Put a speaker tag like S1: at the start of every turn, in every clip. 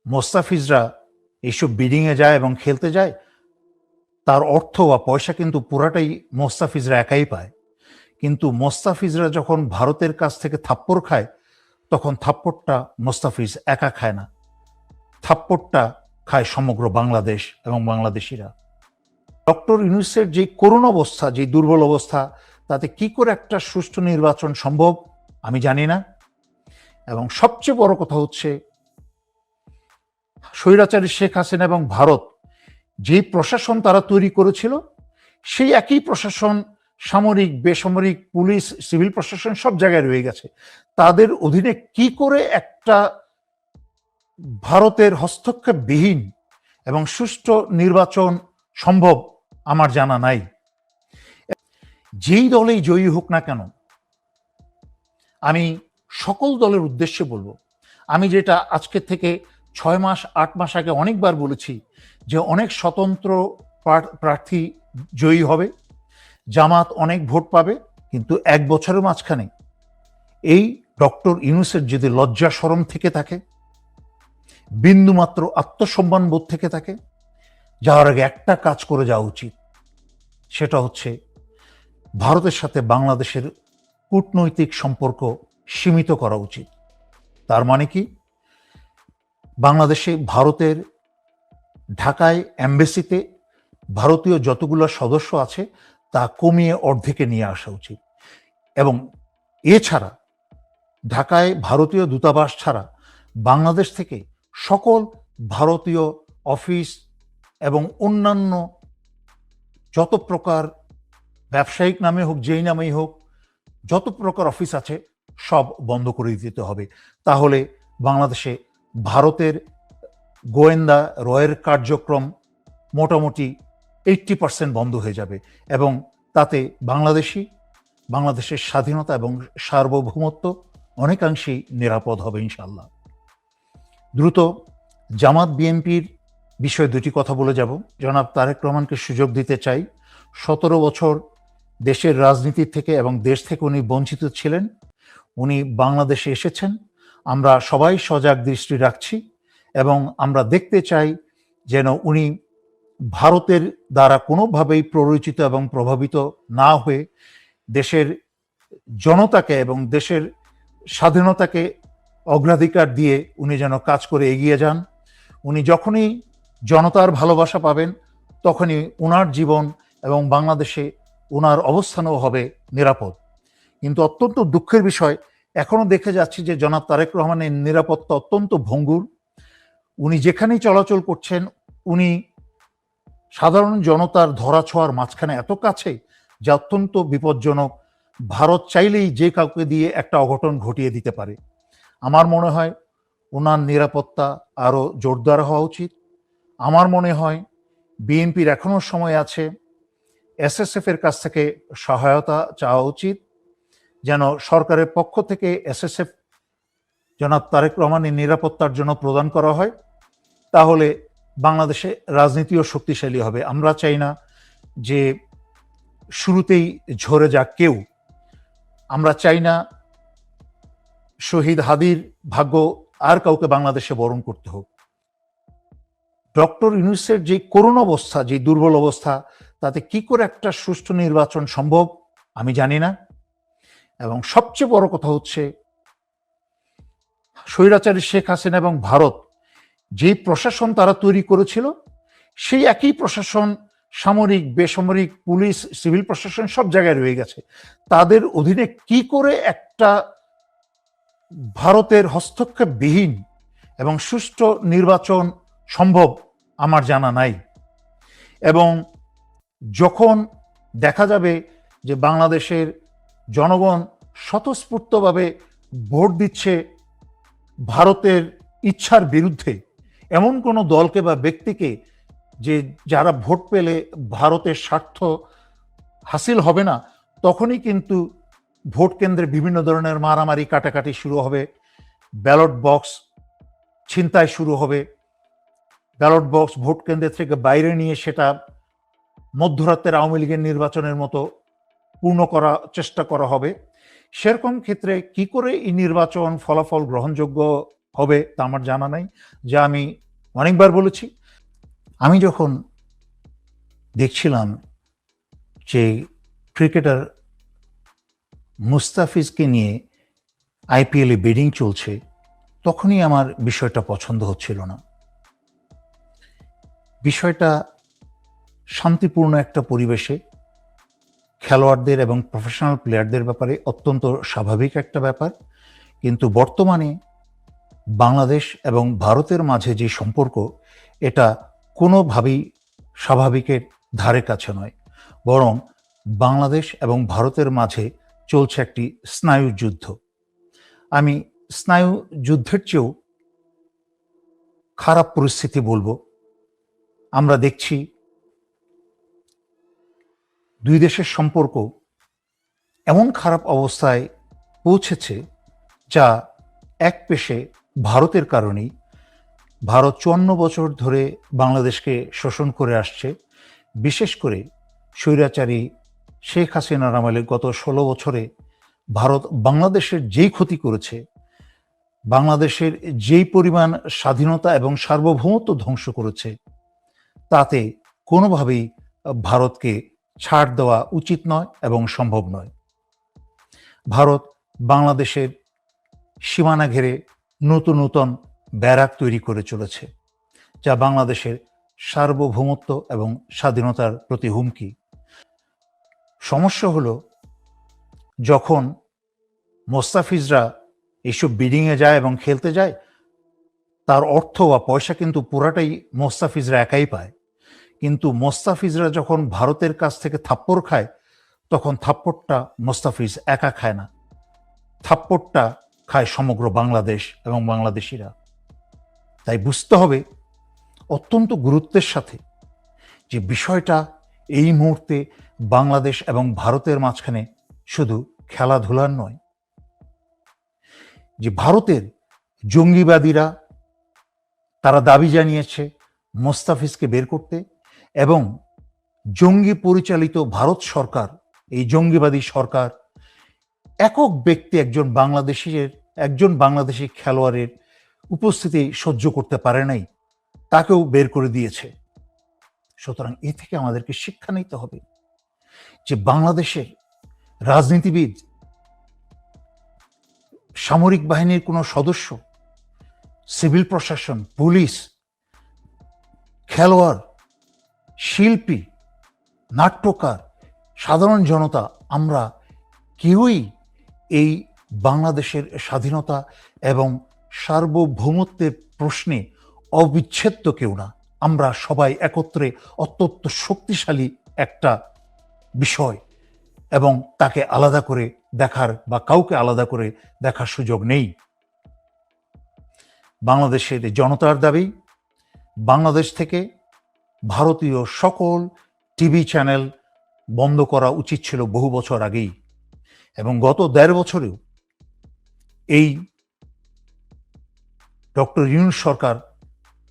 S1: মোস্তাফিজরা এইসব বিডিংয়ে যায় এবং খেলতে যায়, তার অর্থ বা পয়সা কিন্তু পুরাটাই মোস্তাফিজরা একাই পায়। কিন্তু মোস্তাফিজরা যখন ভারতের কাছ থেকে থাপ্পড় খায়, তখন থাপ্পড়টা মোস্তাফিজ একা খায় না, থাপ্পড়টা খায় সমগ্র বাংলাদেশ এবং বাংলাদেশিরা। ডক্টর ইউনূসের যে করুণ অবস্থা, যে দুর্বল অবস্থা, তাতে কি করে একটা সুষ্ঠু নির্বাচন সম্ভব আমি জানি না। এবং সবচেয়ে বড় কথা হচ্ছে, স্বৈরাচারী শেখ হাসিনা এবং ভারত যে প্রশাসন তারা তৈরি করেছিল, সেই একই প্রশাসন সামরিক, বেসামরিক, পুলিশ, সিভিল প্রশাসন সব জায়গায় রয়ে গেছে। তাদের অধীনে কি করে একটা ভারতের হস্তক্ষেপবিহীন এবং সুষ্ঠু নির্বাচন সম্ভব আমার জানা নাই। যেই দলেই জয়ী হোক না কেন, আমি সকল দলের উদ্দেশ্যে বলবো, আমি যেটা আজকে থেকে 6 মাস 8 মাস আগে অনেকবার বলেছি, যে অনেক স্বতন্ত্র প্রার্থী জয়ী হবে, জামাত অনেক ভোট পাবে, কিন্তু 1 বছরের মাঝখানে এই ডক্টর ইউনূসের যদি লজ্জা শরম থেকে থাকে, বিন্দুমাত্র আত্মসম্মান বোধ থেকে থাকে, যাওয়ার আগে একটা কাজ করে যাওয়া উচিত। সেটা হচ্ছে ভারতের সাথে বাংলাদেশের কূটনৈতিক সম্পর্ক সীমিত করা উচিত। তার মানে কি, বাংলাদেশে ভারতের ঢাকায় এমবেসিতে ভারতীয় যতগুলো সদস্য আছে তা কমিয়ে অর্ধেকে নিয়ে আসা উচিত। এবং এছাড়া ঢাকায় ভারতীয় দূতাবাস ছাড়া বাংলাদেশ থেকে সকল ভারতীয় অফিস এবং অন্যান্য যত প্রকার ব্যবসায়িক নামে হোক, যেই নামেই হোক, যত প্রকার অফিস আছে সব বন্ধ করে দিতে হবে। তাহলে বাংলাদেশে ভারতের গোয়েন্দা রয়ের কার্যক্রম মোটামুটি 80% বন্ধ হয়ে যাবে, এবং তাতে বাংলাদেশের স্বাধীনতা এবং সার্বভৌমত্ব অনেকাংশেই নিরাপদ হবে ইনশাল্লাহ। দ্রুত জামাত বিএনপির বিষয়ে দুটি কথা বলে যাব। জনাব তারেক রহমানকে সুযোগ দিতে চাই। 17 বছর দেশের রাজনীতি থেকে এবং দেশ থেকে উনি বঞ্চিত ছিলেন। উনি বাংলাদেশে এসেছেন, আমরা সবাই সজাগ দৃষ্টি রাখছি, এবং আমরা দেখতে চাই যেন উনি ভারতের দ্বারা কোনোভাবেই প্ররোচিত এবং প্রভাবিত না হয়ে দেশের জনতাকে এবং দেশের স্বাধীনতাকে অগ্রাধিকার দিয়ে উনি যেন কাজ করে এগিয়ে যান। উনি যখনই জনতার ভালোবাসা পাবেন, তখনই ওনার জীবন এবং বাংলাদেশে ওনার অবস্থানও হবে নিরাপদ। কিন্তু অত্যন্ত দুঃখের বিষয়, এখনো দেখে যাচ্ছি যে জনাব তারেক রহমানের নিরাপত্তা অত্যন্ত ভঙ্গুর। উনি যেখানেই চলাচল করছেন, উনি সাধারণ জনতার ধরাছোঁয়ার মাঝখানে এত কাছে, যা অত্যন্ত বিপজ্জনক। ভারত চাইলেই যে কাউকে দিয়ে একটা অঘটন ঘটিয়ে দিতে পারে। আমার মনে হয় ওনার নিরাপত্তা আরও জোরদার হওয়া উচিত। আমার মনে হয় বিএনপির এখনো সময় আছে, এসএসএফ এর কাছ থেকে সহায়তা চাওয়া উচিত, যেন সরকারের পক্ষ থেকে এসএসএফ জনাব তারেক রহমানের নিরাপত্তার জন্য প্রদান করা হয়। তাহলে বাংলাদেশে রাজনীতিও শক্তিশালী হবে। আমরা চাই না যে শুরুতেই ঝরে যাক কেউ। আমরা চাই না শহীদ হাদির ভাগ্য আর কাউকে বাংলাদেশে বরণ করতে হোক। ডক্টর ইউনূসের যে করুণ অবস্থা, যে দুর্বল অবস্থা, তাতে কি করে একটা সুষ্ঠু নির্বাচন সম্ভব আমি জানি না। এবং সবচেয়ে বড় কথা হচ্ছে, স্বৈরাচারী শেখ হাসিনা এবং ভারত যে প্রশাসন তারা তৈরি করেছিল, সেই একই প্রশাসন সামরিক, বেসামরিক, পুলিশ, সিভিল প্রশাসন সব জায়গায় রয়ে গেছে। তাদের অধীনে কি করে একটা ভারতের হস্তক্ষেপবিহীন এবং সুষ্ঠু নির্বাচন সম্ভব আমার জানা নাই। এবং যখন দেখা যাবে যে বাংলাদেশের জনগণ স্বতঃস্ফূর্তভাবে ভোট দিচ্ছে ভারতের ইচ্ছার বিরুদ্ধে, এমন কোনো দলকে বা ব্যক্তিকে যে যারা ভোট পেলে ভারতের স্বার্থ হাসিল হবে না, তখনই কিন্তু ভোট কেন্দ্রে বিভিন্ন ধরনের মারামারি, কাটাকাটি শুরু হবে, ব্যালট বক্স ছিনতাই শুরু হবে, ব্যালট বক্স ভোট কেন্দ্র থেকে বাইরে নিয়ে সেটা মধ্যরাতের আওয়ামী লীগের নির্বাচনের মতো পূর্ণ করার চেষ্টা করা হবে। সেরকম ক্ষেত্রে কি করে এই নির্বাচন ফলাফল গ্রহণযোগ্য হবে তা আমার জানা নাই, যা আমি অনেকবার বলেছি। আমি যখন দেখছিলাম যে ক্রিকেটার মুস্তাফিজকে নিয়ে আইপিএলে বিডিং চলছে, তখনই আমার বিষয়টা পছন্দ হচ্ছিল না। বিষয়টা শান্তিপূর্ণ একটা পরিবেশে খেলোয়াড়দের এবং প্রফেশনাল প্লেয়ারদের ব্যাপারে অত্যন্ত স্বাভাবিক একটা ব্যাপার, কিন্তু বর্তমানে বাংলাদেশ এবং ভারতের মাঝে যে সম্পর্ক, এটা কোনোভাবেই স্বাভাবিকের ধারে কাছে নয়, বরং বাংলাদেশ এবং ভারতের মাঝে চলছে একটি স্নায়ু যুদ্ধ। আমি স্নায়ু যুদ্ধের চেয়েও খারাপ পরিস্থিতি বলবো। আমরা দেখছি দুই দেশের সম্পর্ক এমন খারাপ অবস্থায় পৌঁছেছে, যা এক পেশে ভারতের কারণেই। ভারত 54 বছর ধরে বাংলাদেশকে শোষণ করে আসছে, বিশেষ করে স্বৈরাচারী শেখ হাসিনার আমলে গত 16 বছরে ভারত বাংলাদেশের যেই ক্ষতি করেছে, বাংলাদেশের যেই পরিমাণ স্বাধীনতা এবং সার্বভৌমত্ব ধ্বংস করেছে, তাতে কোনোভাবেই ভারতকে ছাড় দেওয়া উচিত নয় এবং সম্ভব নয়। ভারত বাংলাদেশের সীমানা ঘিরে নতুন নতুন ব্যারাক তৈরি করে চলেছে, যা বাংলাদেশের সার্বভৌমত্ব এবং স্বাধীনতার প্রতি হুমকি। সমস্যা হলো, যখন মোস্তাফিজরা এইসব বিডিংয়ে যায় এবং খেলতে যায়, তার অর্থ বা পয়সা কিন্তু পুরাটাই মোস্তাফিজরা একাই পায়। কিন্তু মোস্তাফিজরা যখন ভারতের কাছ থেকে থাপ্পড় খায়, তখন থাপ্পড়টা মোস্তাফিজ একা খায় না, থাপ্পড়টা খায় সমগ্র বাংলাদেশ এবং বাংলাদেশিরা। তাই বুঝতে হবে অত্যন্ত গুরুত্বের সাথে যে বিষয়টা এই মুহূর্তে বাংলাদেশ এবং ভারতের মাঝখানে শুধু খেলাধুলার নয়, যে ভারতের জঙ্গিবাদীরা তারা দাবি জানিয়েছে মোস্তাফিজকে বের করতে, এবং জঙ্গি পরিচালিত ভারত সরকার, এই জঙ্গিবাদী সরকার একক ব্যক্তি একজন বাংলাদেশি খেলোয়াড়ের উপস্থিতি সহ্য করতে পারে নাই, তাকেও বের করে দিয়েছে। সুতরাং এ থেকে আমাদেরকে শিক্ষা নিতে হবে যে বাংলাদেশের রাজনীতিবিদ, সামরিক বাহিনীর কোনো সদস্য, সিভিল প্রশাসন, পুলিশ, খেলোয়াড়, শিল্পী, নাট্যকার, সাধারণ জনতা, আমরা কেউই এই বাংলাদেশের স্বাধীনতা এবং সার্বভৌমত্বের প্রশ্নে অবিচ্ছেদ্য কেউ না। আমরা সবাই একত্রে অত্যন্ত শক্তিশালী একটা বিষয়, এবং তাকে আলাদা করে দেখার বা কাউকে আলাদা করে দেখার সুযোগ নেই। বাংলাদেশের জনতার দাবি, বাংলাদেশ থেকে ভারতীয় সকল টিভি চ্যানেল বন্ধ করা উচিত ছিল বহু বছর আগেই, এবং গত 1.5 বছরেও এই ডক্টর ইউনূস সরকার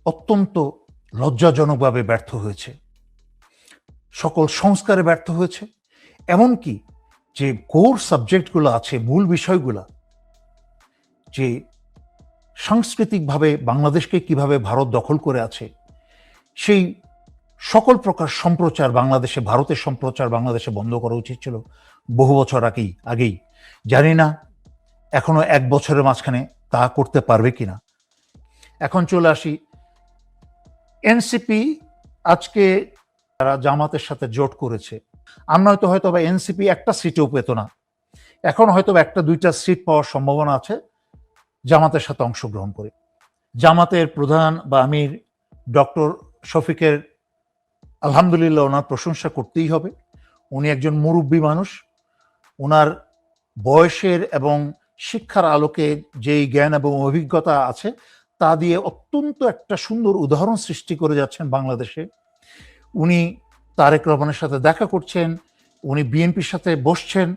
S1: অত্যন্ত লজ্জাজনকভাবে ব্যর্থ হয়েছে, সকল সংস্কারে ব্যর্থ হয়েছে। এমনকি যে কোর সাবজেক্টগুলো আছে, মূল বিষয়গুলো, যে সাংস্কৃতিকভাবে বাংলাদেশকে কিভাবে ভারত দখল করে আছে, সেই সকল প্রকার সম্প্রচার বাংলাদেশে, ভারতের সম্প্রচার বাংলাদেশে বন্ধ করা উচিত ছিল বহু বছর আগেই। জানি না এখনো 1 বছরের মাঝখানে তা করতে পারবে কিনা। এখন চলে আসি এনসিপি। আজকে তারা জামাতের সাথে জোট করেছে। আমরা হয়তো বা এনসিপি একটা সিটও পেত না, এখন হয়তো 1-2টা সিট পাওয়ার সম্ভাবনা আছে জামাতের সাথে অংশগ্রহণ করে। জামাতের প্রধান বা আমির ডক্টর শফিকের আলহামদুলিল্লাহ, ওনার প্রশংসা করতেই হবে। উনি একজন মুরব্বী মানুষ, ওনার বয়সের এবং শিক্ষার আলোকে যেই জ্ঞান এবং অভিজ্ঞতা আছে, তা দিয়ে অত্যন্ত একটা সুন্দর উদাহরণ সৃষ্টি করে যাচ্ছেন বাংলাদেশে। উনি তারেক রহমানের সাথে দেখা করছেন, উনি বিএনপির সাথে বসছেন।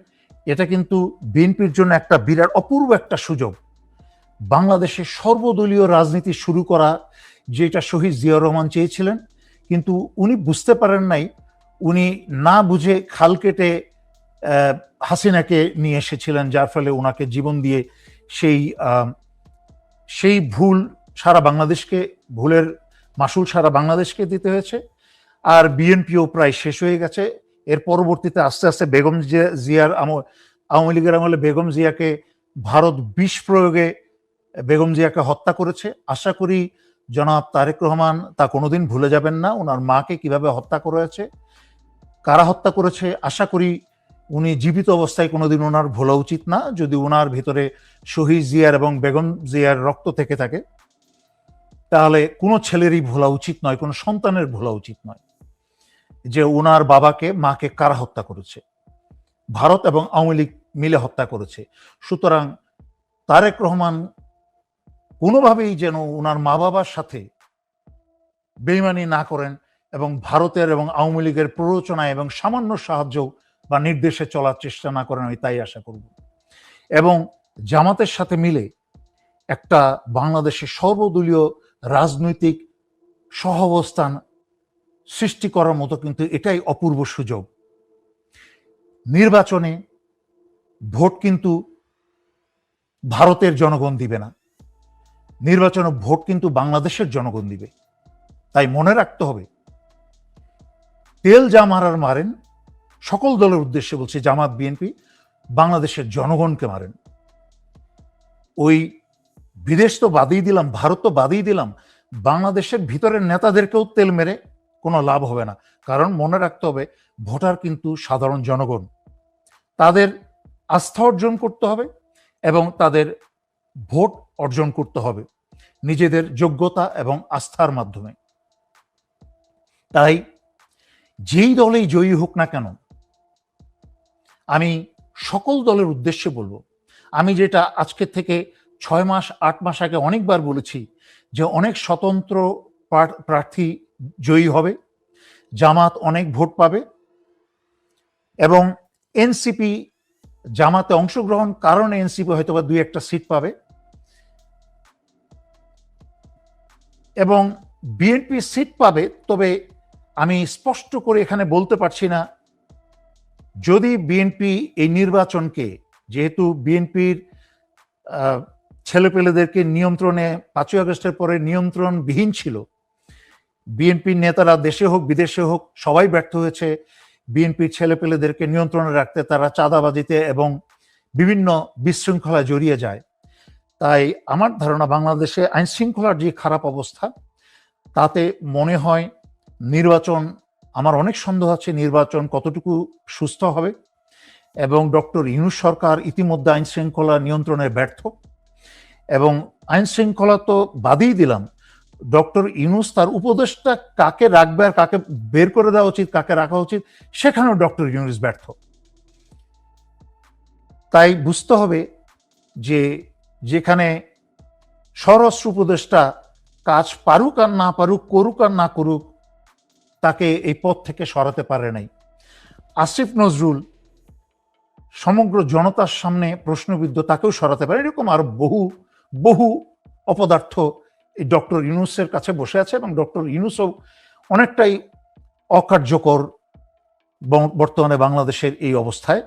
S1: এটা কিন্তু বিএনপির জন্য একটা বিরাট অপূর্ব একটা সুযোগ। বাংলাদেশে সর্বদলীয় রাজনীতি শুরু করা, যেটা শহীদ জিয়াউর রহমান চেয়েছিলেন, কিন্তু উনি বুঝতে পারেন নাই, উনি না বুঝে খাল কেটে হাসিনাকে নিয়ে এসেছিলেন, যার ফলে ওনাকে জীবন দিয়ে সেই সেই ভুল সারা বাংলাদেশকে, ভুলের মাসুল সারা বাংলাদেশকে দিতে হয়েছে। আর বিএনপিও প্রায় শেষ হয়ে গেছে। এর পরবর্তীতে আস্তে আস্তে বেগম জিয়ার আওয়ামী লীগের আমলে বেগম জিয়াকে ভারত বিষ প্রয়োগে বেগম জিয়াকে হত্যা করেছে। আশা করি জনাব তারেক রহমান তা কোনোদিন ভুলে যাবেন না, ওনার মাকে কিভাবে হত্যা করেছে, কারা হত্যা করেছে। আশা করি উনি জীবিত অবস্থায় কোনোদিন ওনার ভোলা উচিত না। যদি ওনার ভিতরে শহীদ জিয়ার এবং বেগম জিয়ার রক্ত থেকে থাকে, তাহলে কোনো ছেলেরই ভোলা উচিত নয়, কোনো সন্তানের ভোলা উচিত নয় যে ওনার বাবাকে, মাকে কারা হত্যা করেছে। ভারত এবং আওয়ামী লীগ মিলে হত্যা করেছে। সুতরাং তারেক রহমান কোনোভাবেই যেন ওনার মা বাবার সাথে বেইমানি না করেন এবং ভারতের এবং আওয়ামী লীগের প্ররোচনায় এবং সামান্য সাহায্য বা নির্দেশে চলার চেষ্টা না করেন, আমি তাই আশা করব। এবং জামাতের সাথে মিলে একটা বাংলাদেশের সর্বদলীয় রাজনৈতিক সহাবস্থান সৃষ্টি করার মতো কিন্তু এটাই অপূর্ব সুযোগ। নির্বাচনে ভোট কিন্তু ভারতের জনগণ দিবে না, নির্বাচনে ভোট কিন্তু বাংলাদেশের জনগণ দিবে। তাই মনে রাখতে হবে, তেল যা মারার মারেন, সকল দলের উদ্দেশ্যে বলছি, জামাত বিএনপি, বাংলাদেশের জনগণকে মারেন। ওই বিদেশ তো বাদই দিলাম, ভারত তো বাদই দিলাম, বাংলাদেশের ভিতরের নেতাদেরকেও তেল মেরে কোনো লাভ হবে না। কারণ মনে রাখতে হবে, ভোটার কিন্তু সাধারণ জনগণ। তাদের আস্থা অর্জন করতে হবে এবং তাদের ভোট অর্জন করতে হবে নিজেদের যোগ্যতা এবং আস্থার মাধ্যমে। তাই যেই দলেই জয়ী হোক না কেন, আমি সকল দলের উদ্দেশ্যে বলবো, আমি যেটা আজকে থেকে 6 মাস 8 মাস আগে অনেকবার বলেছি, যে অনেক স্বতন্ত্র প্রার্থী জয়ী হবে, জামাত অনেক ভোট পাবে এবং এনসিপি জামাতে অংশগ্রহণ কারণে এনসিপি হয়তো বা 2-1টা সিট পাবে এবং বিএনপি সিট পাবে। তবে আমি স্পষ্ট করে এখানে বলতে পারছি না, যদি বিএনপি এই নির্বাচনকে, যেহেতু বিএনপির ছেলেপেলেদেরকে নিয়ন্ত্রণে 5ই আগস্টের পরে নিয়ন্ত্রণবিহীন ছিল, বিএনপির নেতারা দেশে হোক বিদেশে হোক সবাই ব্যর্থ হয়েছে বিএনপির ছেলেপেলেদেরকে নিয়ন্ত্রণে রাখতে। তারা চাঁদাবাজিতে এবং বিভিন্ন বিশৃঙ্খলায় জড়িয়ে যায়। তাই আমার ধারণা, বাংলাদেশে আইন শৃঙ্খলার যে খারাপ অবস্থা, তাতে মনে হয় নির্বাচন, আমার অনেক সন্দেহ আছে নির্বাচন কতটুকু সুস্থ হবে। এবং ডক্টর ইউনূস সরকার ইতিমধ্যে আইন শৃঙ্খলা নিয়ন্ত্রণে ব্যর্থ। এবং আইন শৃঙ্খলা তো বাদই দিলাম, ডক্টর ইউনূস তার উপদেষ্টা কাকে রাখবে আর কাকে বের করে দেওয়া উচিত, কাকে রাখা উচিত, সেখানেও ডক্টর ইউনূস ব্যর্থ। তাই বুঝতে হবে যে যেখানে স্বরাষ্ট্র উপদেষ্টা কাজ পারুক আর না পারুক, করুক আর না করুক, তাকে এই পদ থেকে সরাতে পারে নাই। আসিফ নজরুল সমগ্র জনতার সামনে প্রশ্নবিদ্ধ, তাকেও সরাতে পারে। এরকম আরো বহু বহু অপদার্থ এই ডক্টর ইউনূসের কাছে বসে আছে এবং ডক্টর ইউনূসও অনেকটাই অকার্যকর বর্তমানে বাংলাদেশের এই অবস্থায়,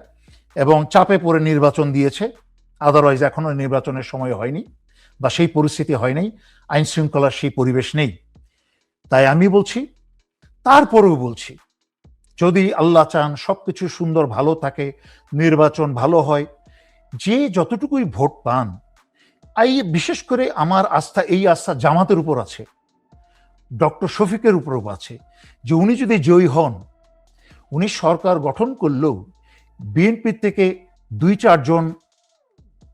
S1: এবং চাপে পড়ে নির্বাচন দিয়েছে। আদারওয়াইজ এখনো নির্বাচনের সময় হয়নি বা সেই পরিস্থিতি হয়নি, আইন শৃঙ্খলার সেই পরিবেশ নেই। তাই আমি বলছি, তারপরেও বলছি, যদি আল্লাহ চান সবকিছু সুন্দর ভালো থাকে, নির্বাচন ভালো হয়, যে যতটুকুই ভোট পান, বিশেষ করে আমার আস্থা, এই আস্থা জামাতের উপর আছে, ডক্টর শফিকের উপরও আছে, যে উনি যদি জয়ী হন, উনি সরকার গঠন করলেও বিএনপি থেকে 2-4 জন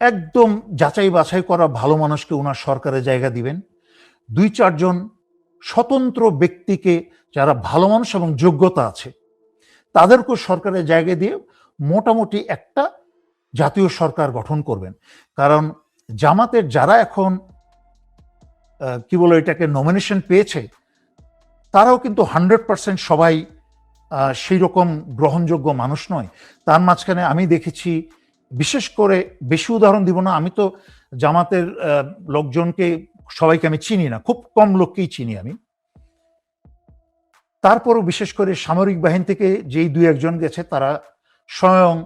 S1: একদম যাচাই বাছাই করা ভালো মানুষকে ওনার সরকারে জায়গা দিবেন। 2-4 জন স্বতন্ত্র ব্যক্তিকে, যারা ভালো মানুষ এবং যোগ্যতা আছে, তাদেরকে সরকারের জায়গা দিয়ে মোটামুটি একটা জাতীয় সরকার গঠন করবেন। কারণ জামাতের যারা এখন কি বলে এটাকে নমিনেশন পেয়েছে, তারাও কিন্তু 100% সবাই সেই রকম গ্রহণযোগ্য মানুষ নয়। তার মাঝখানে আমি দেখেছি, বিশেষ করে বেশি উদাহরণ দিব না, আমি তো জামাতের লোকজনকে সবাইকে আমি চিনি না, খুব কম লোককেই চিনি আমি। তারপরও বিশেষ করে সামরিক বাহিনী থেকে যেই 2-1 জন গেছে, তারা স্বয়ং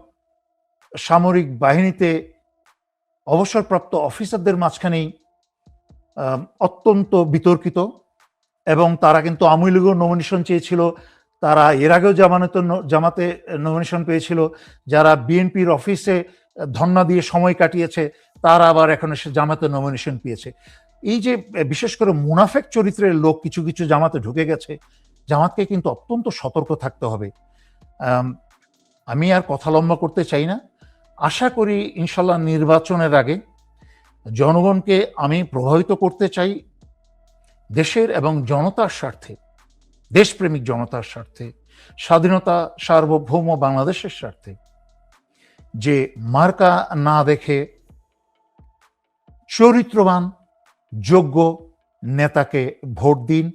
S1: সামরিক বাহিনীতে অবসরপ্রাপ্ত অফিসারদের মাঝখানেই অত্যন্ত বিতর্কিত, এবং তারা কিন্তু আওয়ামী লীগের নমিনেশন চেয়েছিল, তারা এর আগেও জামাতে নমিনেশন পেয়েছিল, যারা বিএনপির অফিসে ধর্ণা দিয়ে সময় কাটিয়েছে তারা আবার এখন এসে জামাতে নমিনেশন পেয়েছে। এই যে বিশেষ করে মুনাফেক চরিত্রের লোক কিছু কিছু জামাতে ঢুকে গেছে, জামাতকে কিন্তু অত্যন্ত সতর্ক থাকতে হবে। আমি আর কথা লম্বা করতে চাই না। আশা করি ইনশাল্লাহ নির্বাচনের আগে জনগণকে আমি প্রভাবিত করতে চাই দেশের এবং জনতার স্বার্থে, দেশপ্রেমিক জনতার স্বার্থে, স্বাধীনতা সার্বভৌম বাংলাদেশের স্বার্থে, যে মার্কা না দেখে চরিত্রবান যোগ্য নেতাকে ভোট দিন